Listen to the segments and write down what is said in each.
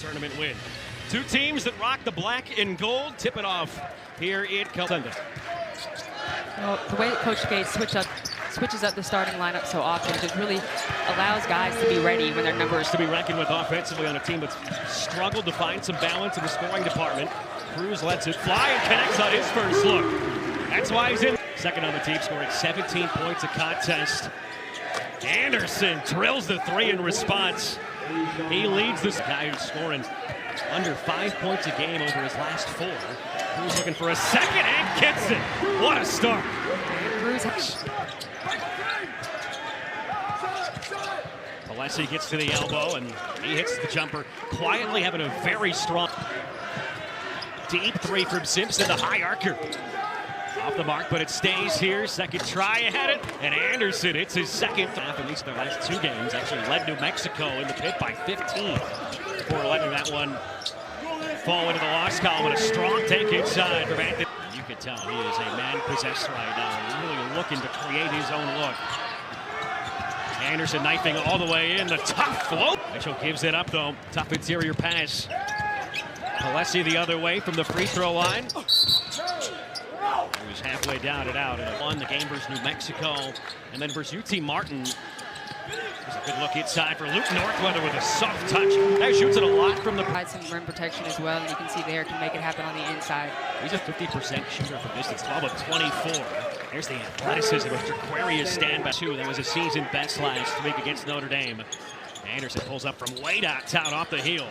tournament win. Two teams that rock the black and gold. Tip it off here at Sunday. Well, the way that Coach Gates switches up the starting lineup so often just really allows guys to be ready when their numbers to be reckoned with offensively on a team that's struggled to find some balance in the scoring department. Cruz lets it fly and connects on his first look. That's why he's in. Second on the team, scoring 17 points a contest. Anderson drills the three in response. He leads this guy who's scoring under 5 points a game over his last 4. Cruz looking for a second and gets it. What a start. Alessi gets to the elbow and he hits the jumper, quietly having a very strong deep three from Simpson, the high archer. Off the mark, but it stays here. Second try at it, and Anderson hits his second half, at least their last 2 games. Actually led New Mexico in the pit by 15 before letting that one fall into the loss column. And a strong take inside from Anthony. You can tell he is a man possessed right now, really looking to create his own look. Anderson knifing all the way in, the tough float. Mitchell gives it up though, tough interior pass. Alessi the other way from the free throw line. He was halfway down and out, and won the game versus New Mexico, and then versus UT Martin. There's a good look inside for Luke Northweather with a soft touch. That shoots it a lot from the. Had some rim protection as well, and you can see there can make it happen on the inside. He's a 50% shooter from distance, 12 of 24. There's the athleticism of Jaquarius standback 2. That was a season best last week against Notre Dame. Anderson pulls up from way downtown off the heel.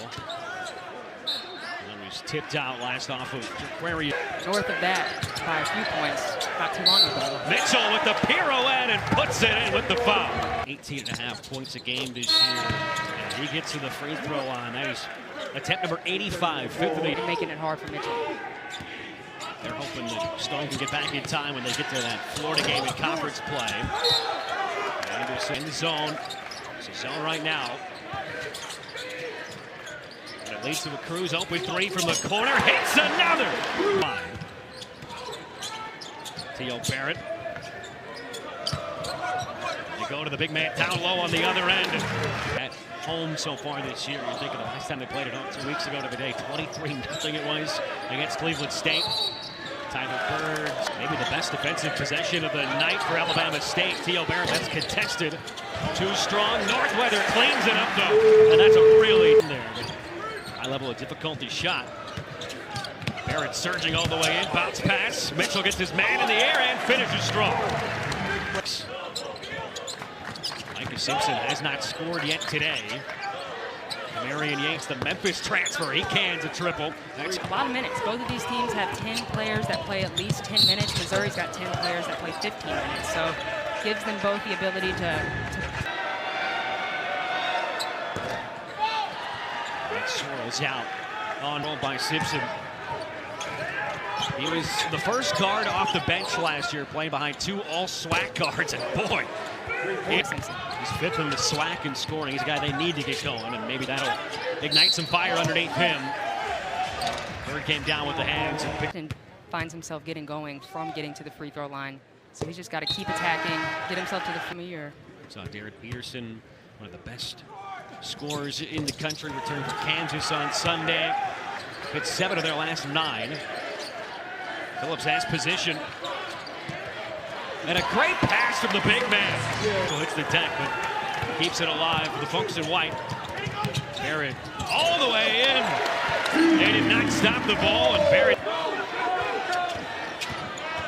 Was tipped out last off of Jaquarius. North of that by a few points not too long ago. Mitchell with the pirouette and puts it in with the foul. 18.5 points a game this year. And he gets to the free throw line. That is attempt number 85, fifth of the. Making it hard for Mitchell. They're hoping that Stone can get back in time when they get to that Florida game in conference play. Anderson in the zone. It's a zone right now. And it leads to a Cruz open 3 from the corner. Hits another. T.O. Barrett. You go to the big man down low on the other end. At home so far this year, you think of the last time they played at home 2 weeks ago today, 23-0 it was against Cleveland State. Tyler Bird, maybe the best defensive possession of the night for Alabama State. T.O. Barrett, that's contested. Too strong. Northweather cleans it up though, and that's a really there. High level of difficulty shot. Barrett surging all the way in, bounce pass. Mitchell gets his man in the air and finishes strong. Micah Simpson has not scored yet today. Marion Yates, the Memphis transfer, he cans a triple. That's a lot of minutes. Both of these teams have 10 players that play at least 10 minutes. Missouri's got 10 players that play 15 minutes. So gives them both the ability to swirls out on roll by Simpson. He was the first guard off the bench last year, playing behind 2 all-SWAC guards, and boy, he's 5th in the SWAC in scoring. He's a guy they need to get going, and maybe that'll ignite some fire underneath him. Bird came down with the hands and finds himself getting going from getting to the free throw line. So he's just got to keep attacking, get himself to the front of the year. Saw Derek Peterson, one of the best scorers in the country, returned for Kansas on Sunday. Hit 7 of their last 9. Phillips has position. And a great pass from the big man. So hits the deck, but keeps it alive for the folks in white. Barrett all the way in. They did not stop the ball, and Barrett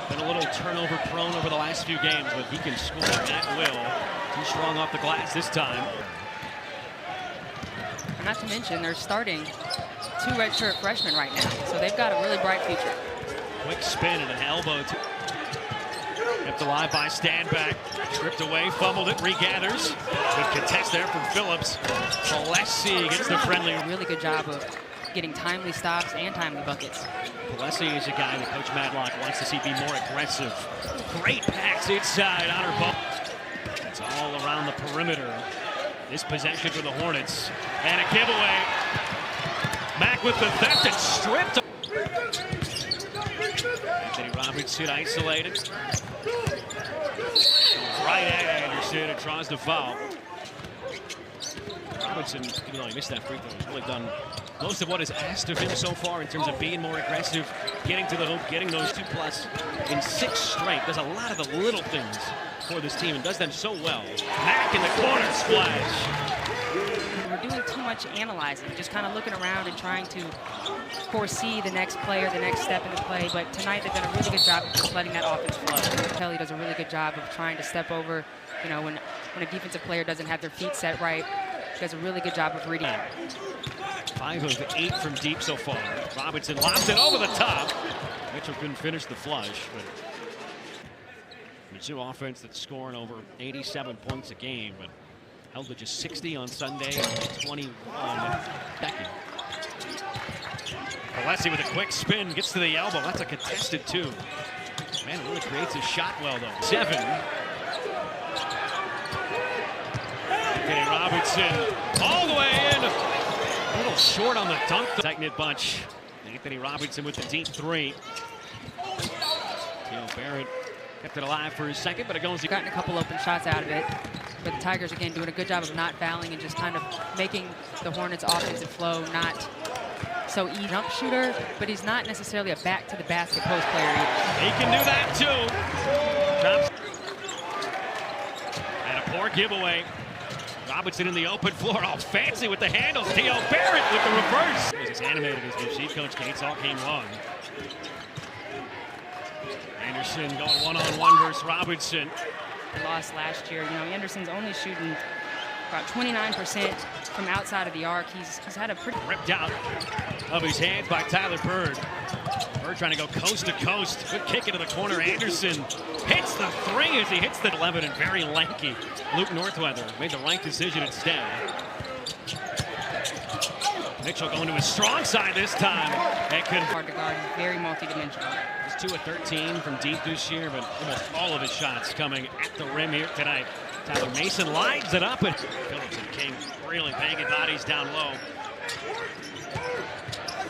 been a little turnover prone over the last few games, but he can score at will. Too strong off the glass this time. And not to mention, they're starting 2 redshirt freshmen right now, so they've got a really bright future. Quick spin and an elbow. Kept alive by Standback. Tripped away, fumbled it, regathers. Good contest there from Phillips. Alessi gets the friendly. Really good job of getting timely stops and timely buckets. Alessi is a guy that Coach Madlock wants to see be more aggressive. Great pass inside, on her ball. It's all around the perimeter. This possession for the Hornets. And a giveaway. Mack with the theft and stripped. Anthony Robinson isolated. Right at Anderson and draws the foul. Robinson, even though he missed that free throw, has really done most of what is asked of him so far in terms of being more aggressive, getting to the hoop, getting those 2+ in 6 straight. Does a lot of the little things for this team and does them so well. Mack in the corner, splash. We're doing too much analyzing, just kind of looking around and trying to foresee the next player, the next step in the play. But tonight they've done a really good job of just letting that offense flow. Kelly does a really good job of trying to step over, you know, when a defensive player doesn't have their feet set right. He does a really good job of reading it. 5 of 8 from deep so far. Robinson lobs it over the top. Mitchell couldn't finish the flush, but Mizzou offense that's scoring over 87 points a game, but held to just 60 on Sunday and 21 Becky. Alessi with a quick spin, gets to the elbow. That's a contested 2. Man, it really creates a shot well, though. 7. Anthony Robinson all the way in. A little short on the dunk. Tight-knit bunch. Anthony Robinson with the deep 3. Theo Barrett kept it alive for his second, but it goes. Gotten a couple open shots out of it. But the Tigers, again, doing a good job of not fouling and just kind of making the Hornets' offensive flow not so easy. Jump shooter, but he's not necessarily a back-to-the-basket post player either. He can do that, too. And a poor giveaway. Robinson in the open floor, all fancy with the handles. Theo Barrett with the reverse. He was as animated as the sheet coach Gates all game long. Anderson going one-on-one versus Robinson. They lost last year. You know, Anderson's only shooting about 29% from outside of the arc. He's had a pretty ripped out of his hands by Tyler Bird. Bird trying to go coast to coast. Good kick into the corner. Anderson hits the 3 as he hits the 11 and very lanky. Luke Northweather made the right decision instead. Mitchell going to his strong side this time. It could hard to guard. Very multidimensional. He's 2 of 13 from deep this year, but almost all of his shots coming at the rim here tonight. Tyler Mason lines it up, and Phillips and King really banging bodies down low.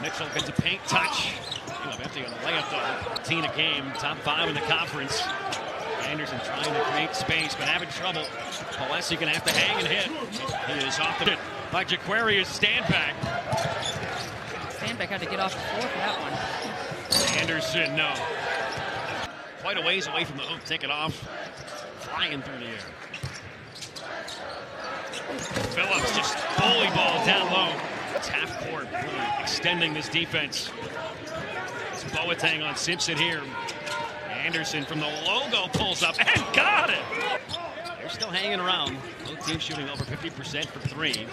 Mitchell gets a paint touch. Empty on the layup though. 15 a game, top 5 in the conference. Anderson trying to create space, but having trouble. Alessi gonna have to hang and hit. He is off the by Jaquarius Standback. Standback had to get off the floor for that one. Anderson, no. Quite a ways away from the hoop. Take it off. Flying through the air. Phillips just volleyball down low. It's half court, really extending this defense. It's Boateng on Simpson here. Anderson from the logo pulls up and got it. They're still hanging around. Both teams shooting over 50% from 3.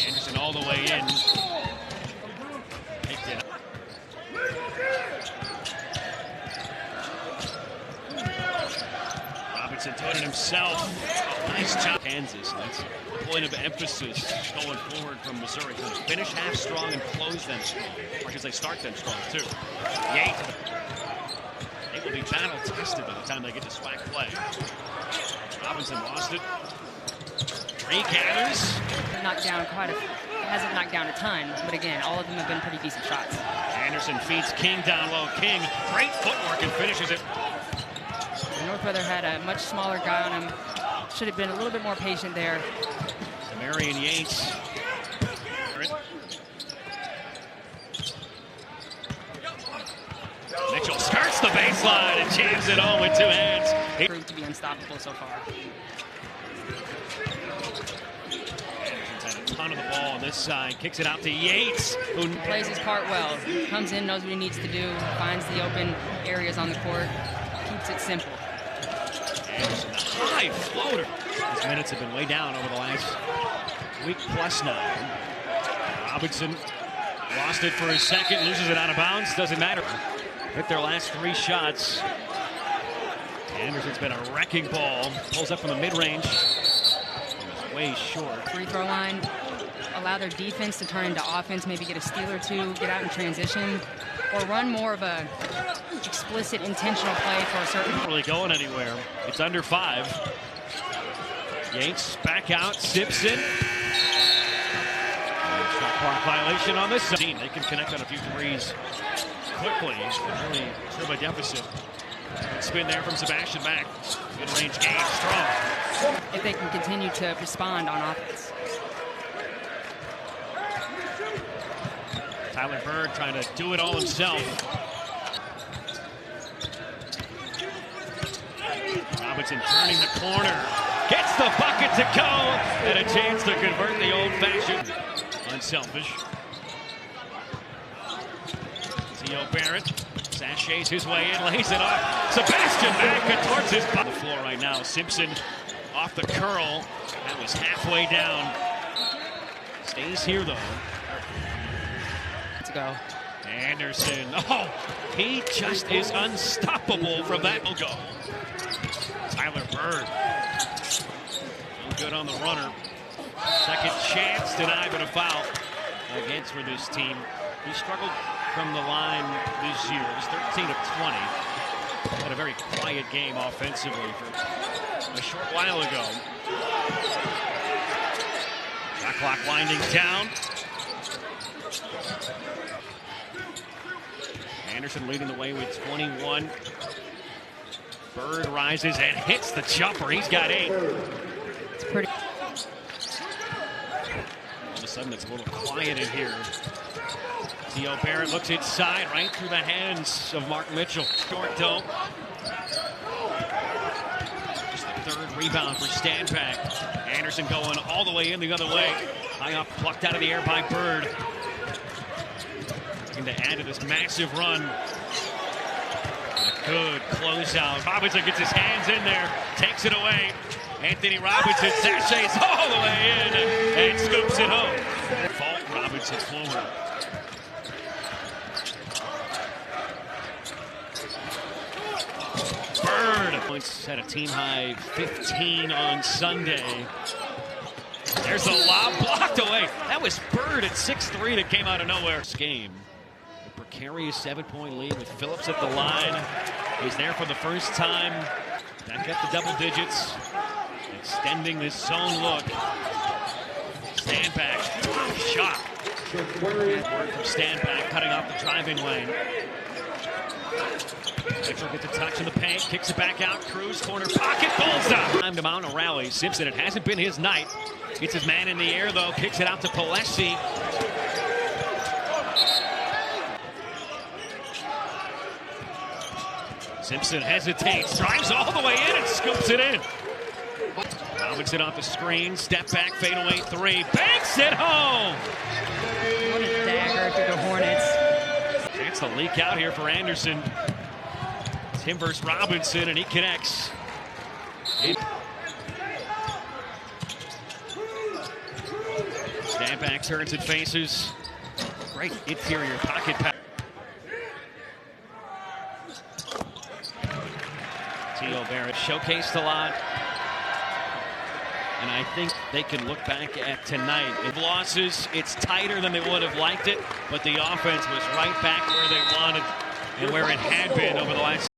Anderson all the way in. Picked it up. Robinson doing it himself. Nice job. Kansas. That's a point of emphasis going forward from Missouri. So finish half strong and close them strong. Or should they start them strong too. Yates. They will be battle tested by the time they get to SWAC play. Robinson lost it. Regathers. Hasn't knocked down a ton, but again, all of them have been pretty decent shots. Anderson feeds King down low. King, great footwork and finishes it. Northweather had a much smaller guy on him. Should have been a little bit more patient there. Marion Yates. Mitchell skirts the baseline and jams it home with 2 hands. He proved to be unstoppable so far. Anderson's had a ton of the ball on this side. Kicks it out to Yates, who plays his part well. Comes in, knows what he needs to do, finds the open areas on the court, keeps it simple. Anderson, the high floater. His minutes have been way down over the last week plus now. Robinson lost it for his second, loses it out of bounds, doesn't matter. Hit their last 3 shots. Anderson's been a wrecking ball. Pulls up from the mid-range. Way short. Free throw line. Allow their defense to turn into offense, maybe get a steal or 2, get out in transition, or run more of a explicit, intentional play for a certain... Not really going anywhere. It's under 5. Yates back out, Simpson. Shot clock violation on this team. They can connect on a few threes quickly. Really serve a deficit. Spin there from Sebastian Mack. Mid-range game, strong. If they can continue to respond on offense. Tyler Bird trying to do it all himself. Robinson turning the corner. Gets the bucket to go. And a chance to convert the old-fashioned. Unselfish. Theo Barrett sachets his way in, lays it off. Sebastian Mack towards his on the floor right now. Simpson off the curl. That was halfway down. Stays here though. Let's go. Anderson. Oh, he just is unstoppable from that goal. Tyler Bird. No good on the runner. Second chance denied, but a foul against for this team. He struggled from the line this year. It was 13 of 20. Had a very quiet game offensively for a short while ago. Shot clock winding down. Anderson leading the way with 21. Bird rises and hits the jumper. He's got 8. It's pretty. All of a sudden, it's a little quiet in here. Theo Barrett looks inside, right through the hands of Mark Mitchell. Short though. Just the third rebound for Standback. Anderson going all the way in the other way. High up, plucked out of the air by Bird. Looking to add to this massive run. A good closeout. Robinson gets his hands in there, takes it away. Anthony Robinson sachets all the way in and scoops it home. Fault Robinson's forward. Bird points at a team high 15 on Sunday. There's a lob blocked away. That was Bird at 6'3" that came out of nowhere. This game, a precarious 7-point lead with Phillips at the line. He's there for the first time. Back up to double digits. Extending this zone look. Standback. Shot. Work from Standback, cutting off the driving lane. Mitchell gets a touch in the paint, kicks it back out. Cruz corner pocket, bullseye. Time to mount a rally. Simpson, it hasn't been his night. Gets his man in the air though, kicks it out to Palesi. Simpson hesitates, drives all the way in and scoops it in. Robinson off the screen, step back, fadeaway 3, banks it home. What a dagger to the Hornets. Chance to leak out here for Anderson. It's him versus Robinson, and he connects. Standback turns and faces. Great interior pocket pass. Theo Barrett showcased a lot. And I think they can look back at tonight. If losses, it's tighter than they would have liked it, but the offense was right back where they wanted and where it had been over the last